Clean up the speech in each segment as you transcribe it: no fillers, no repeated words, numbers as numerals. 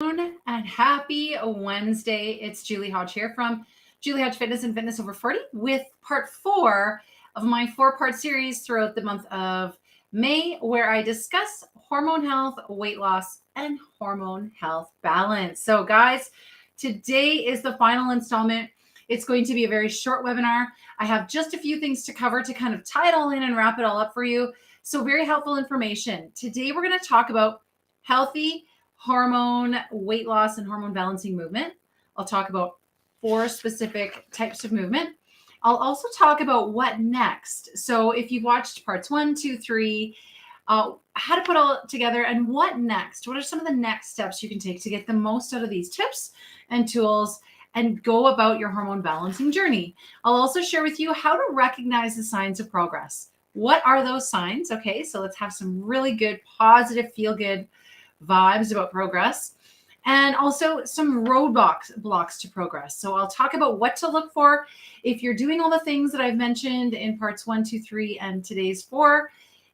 And happy Wednesday. It's Julie Hodge here from Julie Hodge Fitness and Fitness Over 40 with part 4 of my 4-part series throughout the month of May, where I discuss hormone health, weight loss, and hormone health balance. So, guys, today is the final installment. It's going to be a very short webinar. I have just a few things to cover to kind of tie it all in and wrap it all up for you. So, very helpful information. Today, we're going to talk about healthy hormone weight loss and hormone balancing movement. I'll talk about 4 specific types of movement. I'll also talk about what next. So if you've watched parts 1, 2, 3, how to put all together and what next. What are some of the next steps you can take to get the most out of these tips and tools and go about your hormone balancing journey. I'll also share with you how to recognize the signs of progress. What are those signs? Okay, so let's have some really good, positive, feel-good vibes about progress, and also some roadblocks to progress. So I'll talk about what to look for if you're doing all the things that I've mentioned in parts 1, 2, 3, and today's 4,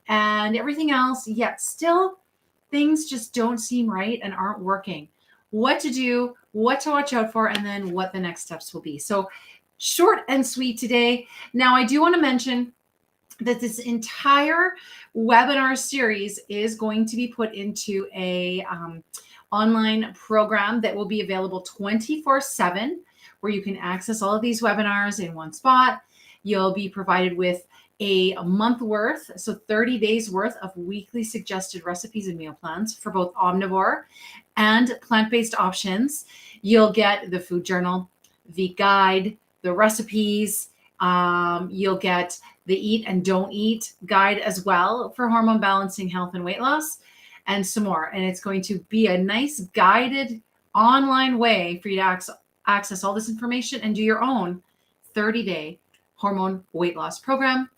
and everything else, yet still things just don't seem right and aren't working. What to do, what to watch out for, and then what the next steps will be. So short and sweet today. Now, I do want to mention that this entire webinar series is going to be put into a online program that will be available 24/7, where you can access all of these webinars in one spot. You'll be provided with a month worth, so 30 days worth of weekly suggested recipes and meal plans for both omnivore and plant-based options. You'll get the food journal, the guide, the recipes. You'll get the eat and don't eat guide as well for hormone balancing, health, and weight loss, and some more. And it's going to be a nice guided online way for you to access all this information and do your own 30-day hormone weight loss program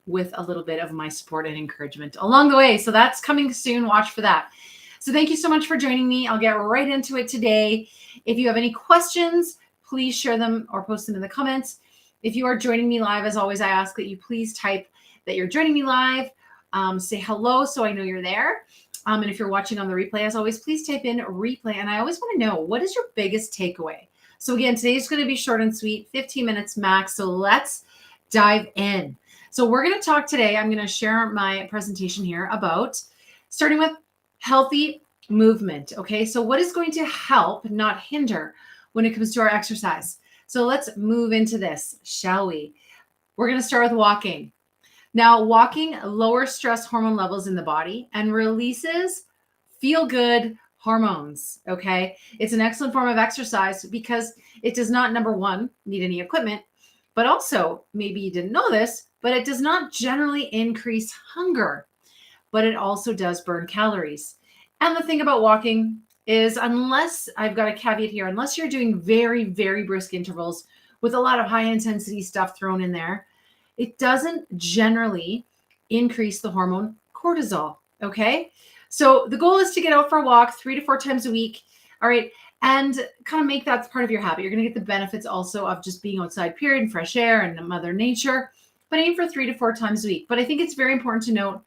with a little bit of my support and encouragement along the way. So that's coming soon. Watch for that. So thank you so much for joining me. I'll get right into it today. If you have any questions, please share them or post them in the comments. If you are joining me live, as always, I ask that you please type that you're joining me live. Say hello so I know you're there. And if you're watching on the replay, as always, please type in replay. And I always want to know, what is your biggest takeaway? So again, today is going to be short and sweet, 15 minutes max. So let's dive in. So we're going to talk today. I'm going to share my presentation here about starting with healthy movement. Okay, so what is going to help, not hinder, when it comes to our exercise? So let's move into this, shall we? We're going to start with walking. Now, walking lowers stress hormone levels in the body and releases feel-good hormones, okay? It's an excellent form of exercise because it does not, number one, need any equipment, but also, maybe you didn't know this, but it does not generally increase hunger, but it also does burn calories. And the thing about walking is, unless, I've got a caveat here, unless you're doing very, very brisk intervals with a lot of high intensity stuff thrown in there, it doesn't generally increase the hormone cortisol, okay? So the goal is to get out for a walk 3 to 4 times a week, all right? And kind of make that part of your habit. You're gonna get the benefits also of just being outside, period, and fresh air and Mother Nature, but aim for 3 to 4 times a week. But I think it's very important to note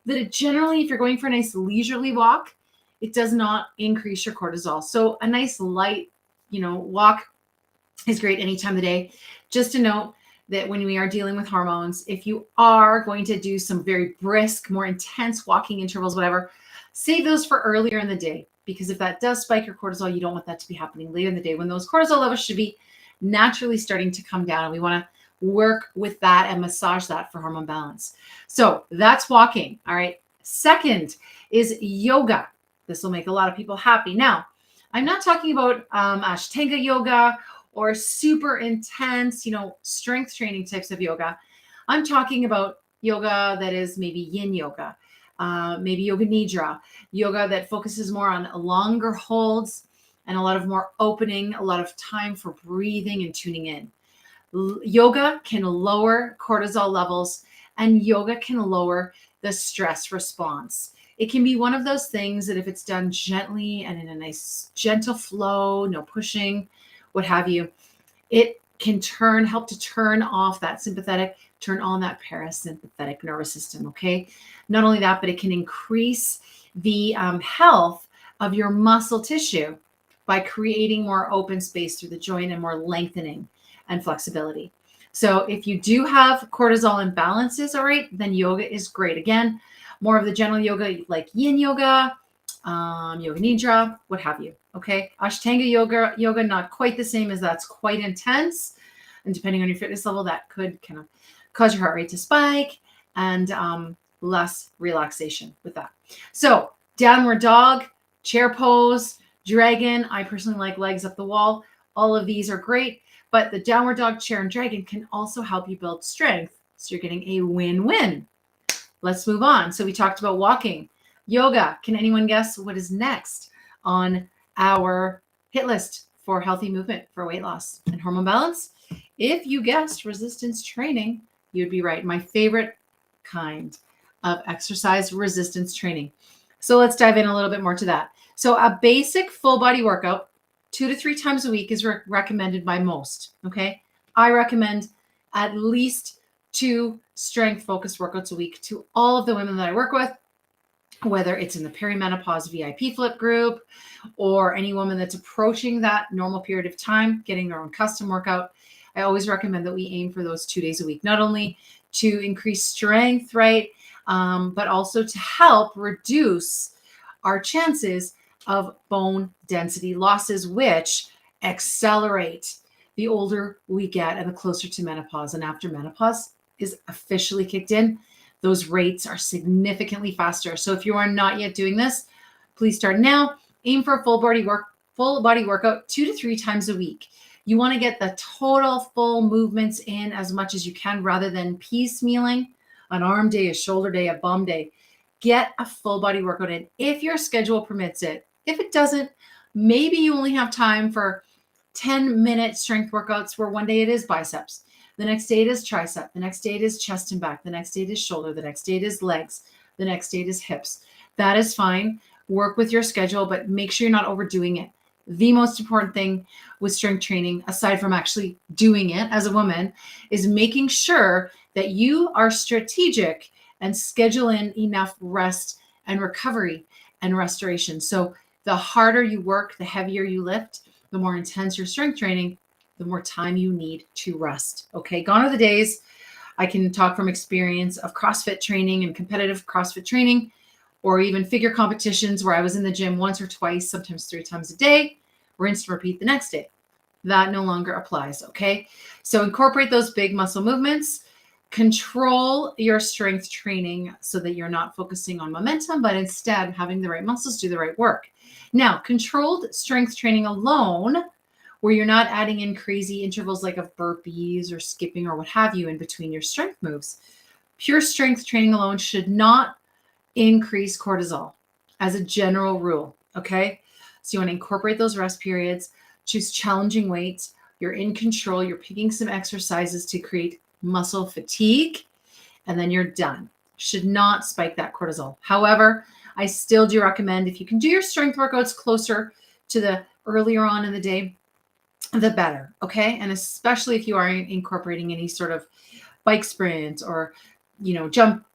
that it generally, if you're going for a nice leisurely walk, it does not increase your cortisol. So a nice light, walk is great any time of the day. Just to note that when we are dealing with hormones, if you are going to do some very brisk, more intense walking intervals, whatever, save those for earlier in the day. Because if that does spike your cortisol, you don't want that to be happening later in the day when those cortisol levels should be naturally starting to come down. And we want to work with that and massage that for hormone balance. So that's walking. All right. Second is yoga. This will make a lot of people happy. Now, I'm not talking about Ashtanga yoga or super intense, strength training types of yoga. I'm talking about yoga that is maybe yin yoga, maybe yoga nidra, yoga that focuses more on longer holds and a lot of more opening, a lot of time for breathing and tuning in. Yoga can lower cortisol levels, and yoga can lower the stress response. It can be one of those things that if it's done gently and in a nice gentle flow, no pushing, what have you, it can help to turn off that sympathetic, turn on that parasympathetic nervous system, okay? Not only that, but it can increase the health of your muscle tissue by creating more open space through the joint and more lengthening and flexibility. So if you do have cortisol imbalances, all right, then yoga is great. Again, more of the gentle yoga like yin yoga, yoga nidra, what have you. Okay. Ashtanga yoga, not quite the same, as that's quite intense. And depending on your fitness level, that could kind of cause your heart rate to spike, and less relaxation with that. So downward dog, chair pose, dragon. I personally like legs up the wall. All of these are great, but the downward dog, chair, and dragon can also help you build strength. So you're getting a win-win. Let's move on. So we talked about walking, yoga. Can anyone guess what is next on our hit list for healthy movement for weight loss and hormone balance? If you guessed resistance training, you'd be right. My favorite kind of exercise, resistance training. So let's dive in a little bit more to that. So a basic full body workout 2 to 3 times a week is recommended by most. Okay. I recommend at least 2 strength focused workouts a week to all of the women that I work with, whether it's in the perimenopause VIP flip group or any woman that's approaching that normal period of time, getting their own custom workout. I always recommend that we aim for those 2 days a week, not only to increase strength, right, but also to help reduce our chances of bone density losses, which accelerate the older we get and the closer to menopause. And after menopause is officially kicked in, those rates are significantly faster. So if you are not yet doing this, please start now. Aim for a full body workout 2 to 3 times a week. You want to get the total full movements in as much as you can, rather than piecemealing an arm day, a shoulder day, a bum day. Get a full body workout in if your schedule permits it. If it doesn't, maybe you only have time for 10-minute strength workouts where one day it is biceps, the next day it is tricep, the next day it is chest and back, the next day it is shoulder, the next day it is legs, the next day it is hips. That is fine. Work with your schedule, but make sure you're not overdoing it. The most important thing with strength training, aside from actually doing it as a woman, is making sure that you are strategic and schedule in enough rest and recovery and restoration. So the harder you work, the heavier you lift, the more intense your strength training, the more time you need to rest. Okay, gone are the days, I can talk from experience, of CrossFit training and competitive CrossFit training, or even figure competitions where I was in the gym once or twice, sometimes 3 times a day, rinse and repeat the next day. That no longer applies, okay? So incorporate those big muscle movements, control your strength training so that you're not focusing on momentum, but instead having the right muscles do the right work. Now, controlled strength training alone, where you're not adding in crazy intervals like of burpees or skipping or what have you in between your strength moves. Pure strength training alone should not increase cortisol as a general rule, okay? So you want to incorporate those rest periods, choose challenging weights, you're in control, you're picking some exercises to create muscle fatigue, and then you're done. Should not spike that cortisol. However, I still do recommend, if you can do your strength workouts closer to the earlier on in the day, the better, okay? And especially if you are incorporating any sort of bike sprint or,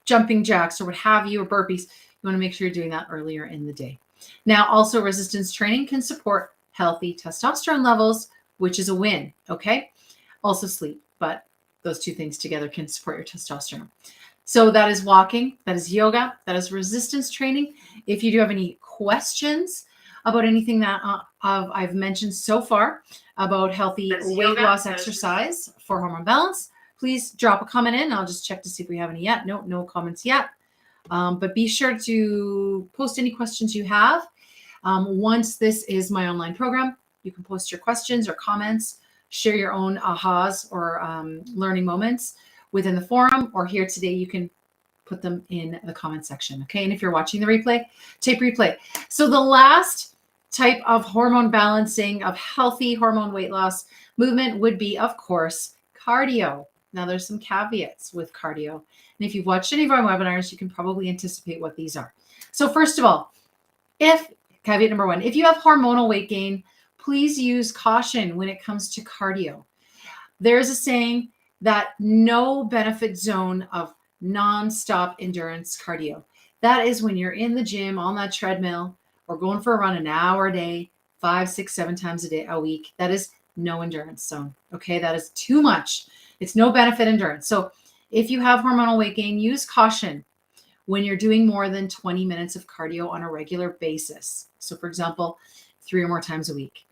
jumping jacks or what have you, or burpees, you want to make sure you're doing that earlier in the day. Now, also resistance training can support healthy testosterone levels, which is a win, okay? Also sleep, but those 2 things together can support your testosterone. So that is walking, that is yoga, that is resistance training. If you do have any questions about anything that I've mentioned so far about healthy weight loss exercise for hormone balance, please drop a comment in. I'll just check to see if we have any yet. No comments yet. But be sure to post any questions you have. Once this is my online program, you can post your questions or comments, share your own ahas or learning moments within the forum, or here today, you can put them in the comment section. Okay. And if you're watching the replay, tape replay. So the last type of hormone balancing of healthy hormone weight loss movement would be, of course, cardio. Now there's some caveats with cardio. And if you've watched any of our webinars, you can probably anticipate what these are. So first of all, caveat number 1, if you have hormonal weight gain, please use caution when it comes to cardio. There's a saying that no benefit zone of nonstop endurance cardio. That is when you're in the gym on that treadmill or going for a run an hour a day, 5, 6, 7 times a week, that is no endurance zone. Okay. That is too much. It's no benefit endurance. So if you have hormonal weight gain, use caution when you're doing more than 20 minutes of cardio on a regular basis. So for example, 3 or more times a week.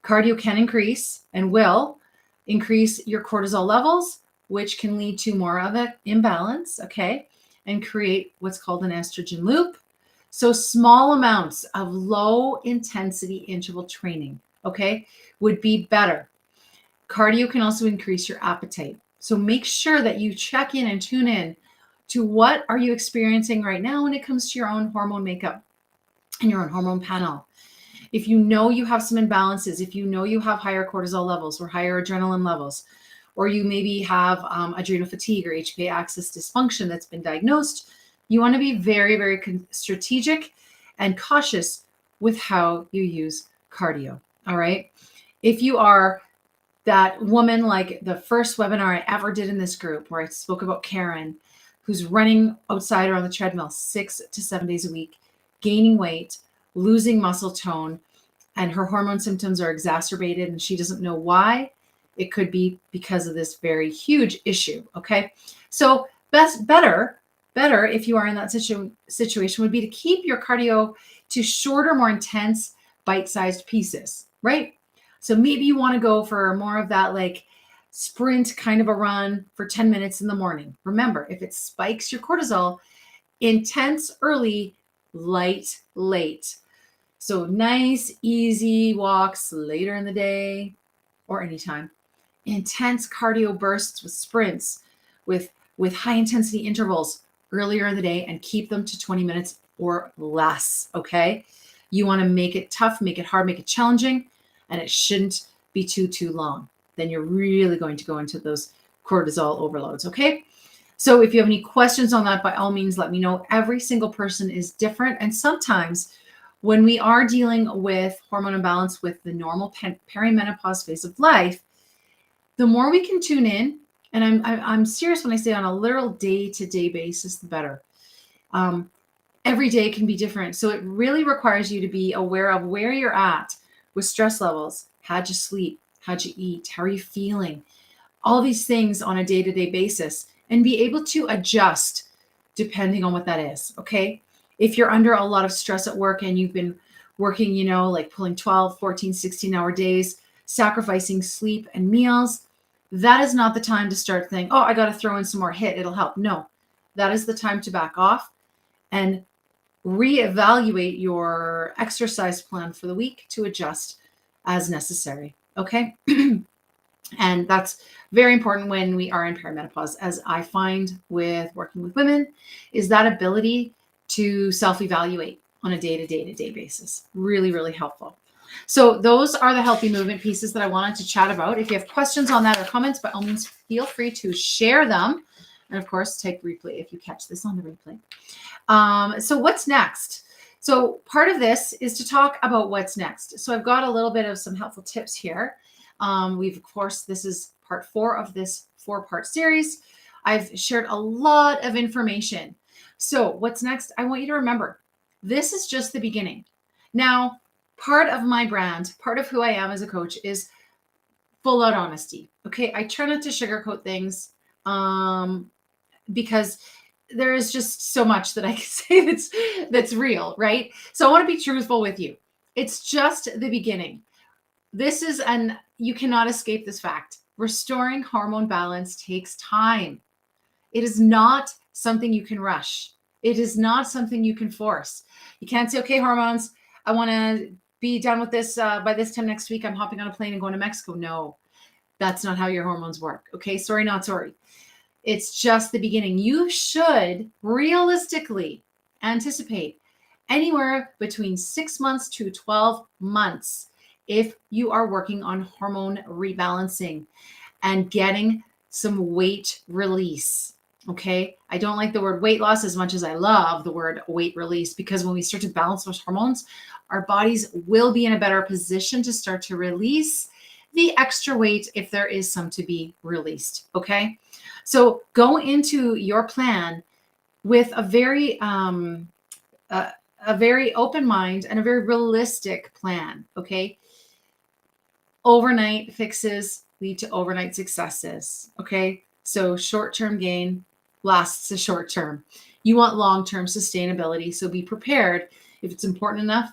Cardio can increase and will increase your cortisol levels, which can lead to more of an imbalance, okay, and create what's called an estrogen loop. So small amounts of low intensity interval training, okay, would be better. Cardio can also increase your appetite. So make sure that you check in and tune in to what are you experiencing right now when it comes to your own hormone makeup and your own hormone panel. If you know you have some imbalances, if you know you have higher cortisol levels or higher adrenaline levels, or you maybe have adrenal fatigue or HPA axis dysfunction that's been diagnosed, you want to be very, very strategic and cautious with how you use cardio. All right. If you are that woman, like the first webinar I ever did in this group where I spoke about Karen, who's running outside or on the treadmill 6 to 7 days a week, gaining weight, losing muscle tone, and her hormone symptoms are exacerbated and she doesn't know why. It could be because of this very huge issue. Okay. So better if you are in that situation would be to keep your cardio to shorter, more intense, bite-sized pieces, right? So maybe you want to go for more of that like sprint kind of a run for 10 minutes in the morning. Remember, if it spikes your cortisol, intense early, light late. So nice, easy walks later in the day or anytime. Intense cardio bursts with sprints, with high intensity intervals earlier in the day, and keep them to 20 minutes or less. Okay. You want to make it tough, make it hard, make it challenging, and it shouldn't be too long. Then you're really going to go into those cortisol overloads. Okay. So if you have any questions on that, by all means, let me know. Every single person is different. And sometimes when we are dealing with hormone imbalance with the normal perimenopause phase of life, the more we can tune in, and I'm serious when I say on a literal day-to-day basis, the better. Every day can be different. So it really requires you to be aware of where you're at with stress levels. How'd you sleep? How'd you eat? How are you feeling? All these things on a day-to-day basis, and be able to adjust depending on what that is. Okay. If you're under a lot of stress at work and you've been working, like pulling 12, 14, 16-hour days, sacrificing sleep and meals, that is not the time to start thinking, oh, I got to throw in some more HIIT. It'll help. No, that is the time to back off and reevaluate your exercise plan for the week to adjust as necessary. Okay. And that's very important when we are in perimenopause, as I find with working with women, is that ability to self-evaluate on a day-to-day basis. Really, really helpful. So those are the healthy movement pieces that I wanted to chat about. If you have questions on that or comments, by all means, feel free to share them. And of course, take replay if you catch this on the replay. So what's next? So part of this is to talk about what's next. So I've got a little bit of some helpful tips here. Of course, this is part 4 of this 4-part series. I've shared a lot of information. So what's next? I want you to remember, this is just the beginning. Now, part of my brand, part of who I am as a coach is full out honesty. Okay. I try not to sugarcoat things because there is just so much that I can say that's real, right? So I want to be truthful with you. It's just the beginning. You cannot escape this fact. Restoring hormone balance takes time. It is not something you can rush. It is not something you can force. You can't say, okay, hormones, I want to be done with this by this time next week. I'm hopping on a plane and going to Mexico. No, that's not how your hormones work. Okay, sorry, not sorry. It's just the beginning. You should realistically anticipate anywhere between 6 months to 12 months if you are working on hormone rebalancing and getting some weight release. Okay. I don't like the word weight loss as much as I love the word weight release, because when we start to balance those hormones, our bodies will be in a better position to start to release the extra weight if there is some to be released. Okay. So go into your plan with a very a very open mind and a very realistic plan. Okay. Overnight fixes lead to overnight successes. Okay. So short-term gain lasts a short term. You want long-term sustainability. So be prepared. If it's important enough,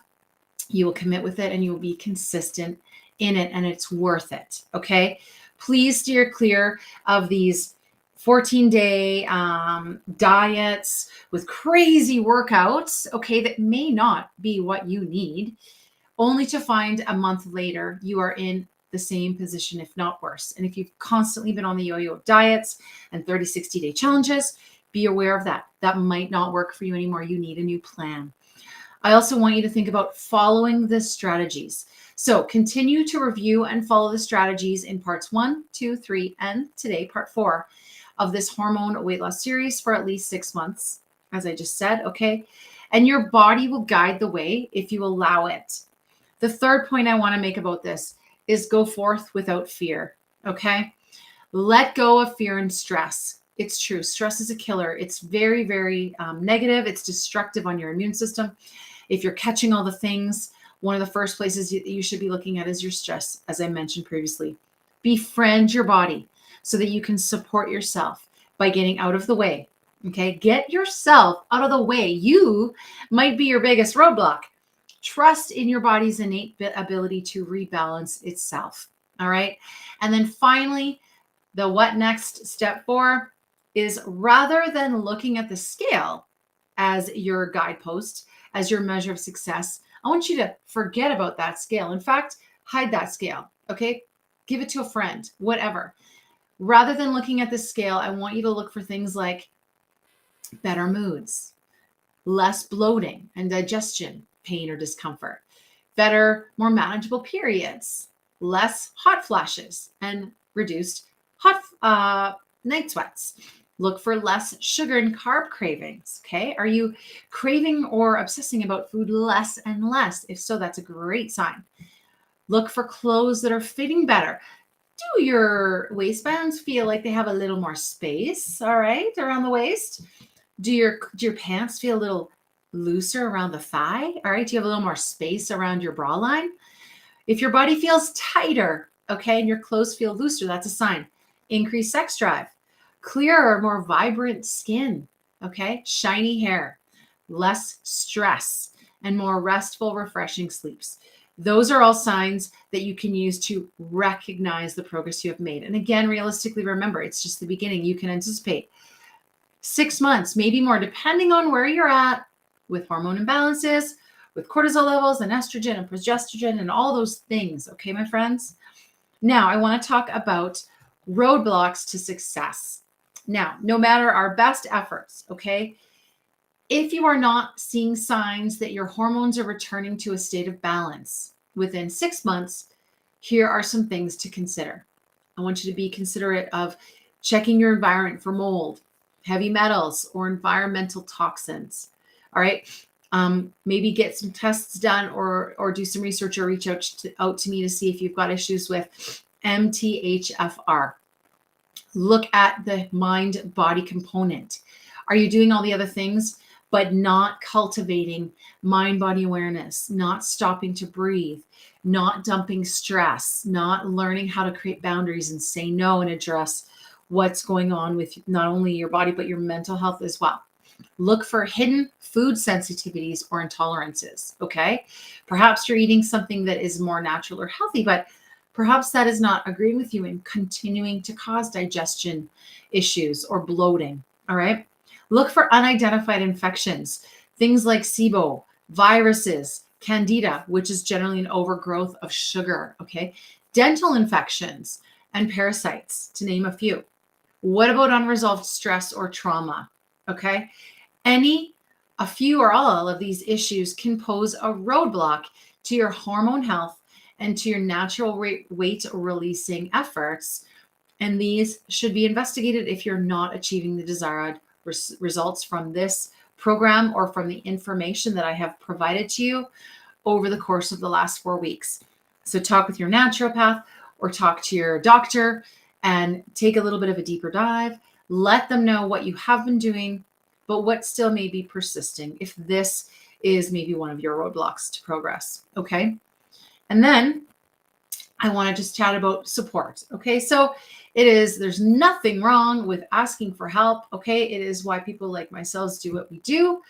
you will commit with it and you will be consistent in it, and it's worth it. Okay. Please steer clear of these 14-day diets with crazy workouts, okay, that may not be what you need, only to find a month later you are in the same position, if not worse. And if you've constantly been on the yo-yo of diets and 30, 60-day challenges, be aware of that. That might not work for you anymore. You need a new plan. I also want you to think about following the strategies. So continue to review and follow the strategies in parts 1, 2, 3, and today, part 4 of this hormone weight loss series for at least 6 months, as I just said, okay? And your body will guide the way if you allow it. The third point I want to make about this is go forth without fear, okay? Let go of fear and stress. It's true. Stress is a killer. It's very, very negative. It's destructive on your immune system. If you're catching all the things, one of the first places you should be looking at is your stress, as I mentioned previously. Befriend your body so that you can support yourself by getting out of the way. Okay, get yourself out of the way. You might be your biggest roadblock. Trust in your body's innate ability to rebalance itself. All right. And then finally, the what next, step 4 is, rather than looking at the scale as your guidepost, as your measure of success, I want you to forget about that scale. In fact, hide that scale. Okay. Give it to a friend, whatever. Rather than looking at the scale, I want you to look for things like better moods, less bloating and digestion, pain or discomfort, better, more manageable periods, less hot flashes, and reduced hot night sweats. Look for less sugar and carb cravings. Okay. Are you craving or obsessing about food less and less? If so, that's a great sign. Look for clothes that are fitting better. Do your waistbands feel like they have a little more space? All right. Around the waist. Do your pants feel a little looser around the thigh? All right. Do you have a little more space around your bra line? If your body feels tighter, okay, and your clothes feel looser, that's a sign. Increased sex drive, clearer, more vibrant skin, okay, shiny hair, less stress, and more restful, refreshing sleeps. Those are all signs that you can use to recognize the progress you have made. And again, realistically, remember, it's just the beginning. You can anticipate 6 months, maybe more, depending on where you're at with hormone imbalances, with cortisol levels and estrogen and progesterone and all those things. Okay, my friends? Now, I want to talk about roadblocks to success. Now, no matter our best efforts, okay, if you are not seeing signs that your hormones are returning to a state of balance within 6 months, here are some things to consider. I want you to be considerate of checking your environment for mold, heavy metals, or environmental toxins. All right. Maybe get some tests done or do some research or reach out to me to see if you've got issues with MTHFR. Look at the mind-body component. Are you doing all the other things, but not cultivating mind-body awareness, not stopping to breathe, not dumping stress, not learning how to create boundaries and say no and address what's going on with not only your body, but your mental health as well? Look for hidden food sensitivities or intolerances, okay? Perhaps you're eating something that is more natural or healthy, but perhaps that is not agreeing with you and continuing to cause digestion issues or bloating, all right? Look for unidentified infections, things like SIBO, viruses, candida, which is generally an overgrowth of sugar, okay? Dental infections and parasites, to name a few. What about unresolved stress or trauma, okay? A few or all of these issues can pose a roadblock to your hormone health and to your natural weight releasing efforts. And these should be investigated if you're not achieving the desired results from this program or from the information that I have provided to you over the course of the last 4 weeks. So talk with your naturopath or talk to your doctor and take a little bit of a deeper dive. Let them know what you have been doing, but what still may be persisting. If this is maybe one of your roadblocks to progress. Okay. And then I want to just chat about support. Okay. So there's nothing wrong with asking for help. Okay. It is why people like myself do what we do.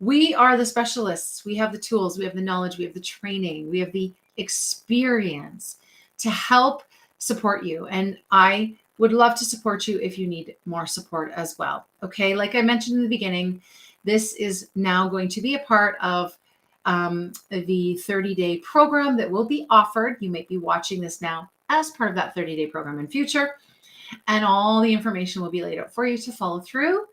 We are the specialists. We have the tools, we have the knowledge, we have the training, we have the experience to help support you. And I would love to support you if you need more support as well. Okay. Like I mentioned in the beginning, this is now going to be a part of the 30-day program that will be offered. You might be watching this now as part of that 30-day program in future. And all the information will be laid out for you to follow through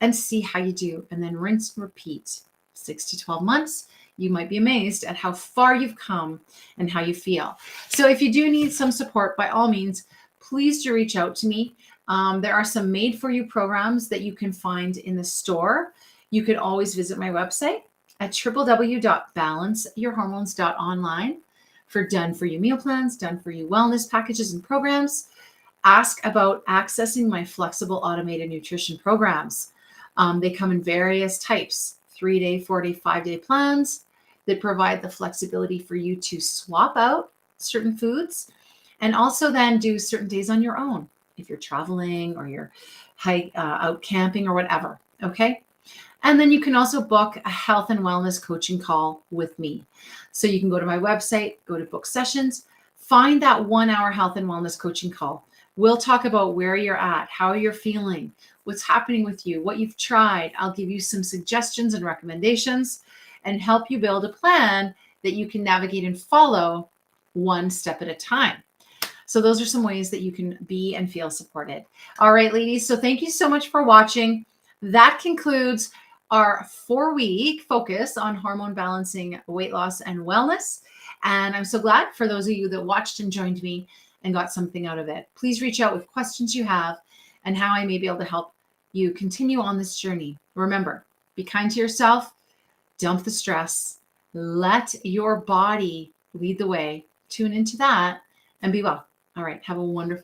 and see how you do. And then rinse and repeat 6 to 12 months. You might be amazed at how far you've come and how you feel. So if you do need some support, by all means, please do reach out to me. There are some made for you programs that you can find in the store. You could always visit my website at www.balanceyourhormones.online for done for you meal plans, done for you wellness packages and programs. Ask about accessing my flexible automated nutrition programs. They come in various types, 3-day, 4-day, 5-day plans that provide the flexibility for you to swap out certain foods and also then do certain days on your own if you're traveling or you're out camping or whatever. Okay. And then you can also book a health and wellness coaching call with me. So you can go to my website, go to book sessions, find that 1-hour health and wellness coaching call. We'll talk about where you're at, how you're feeling, what's happening with you, what you've tried. I'll give you some suggestions and recommendations and help you build a plan that you can navigate and follow one step at a time. So those are some ways that you can be and feel supported. All right, ladies. So thank you so much for watching. That concludes our 4-week focus on hormone balancing, weight loss, and wellness. And I'm so glad for those of you that watched and joined me and got something out of it. Please reach out with questions you have and how I may be able to help you continue on this journey. Remember, be kind to yourself, dump the stress, let your body lead the way, tune into that, and be well. All right, have a wonderful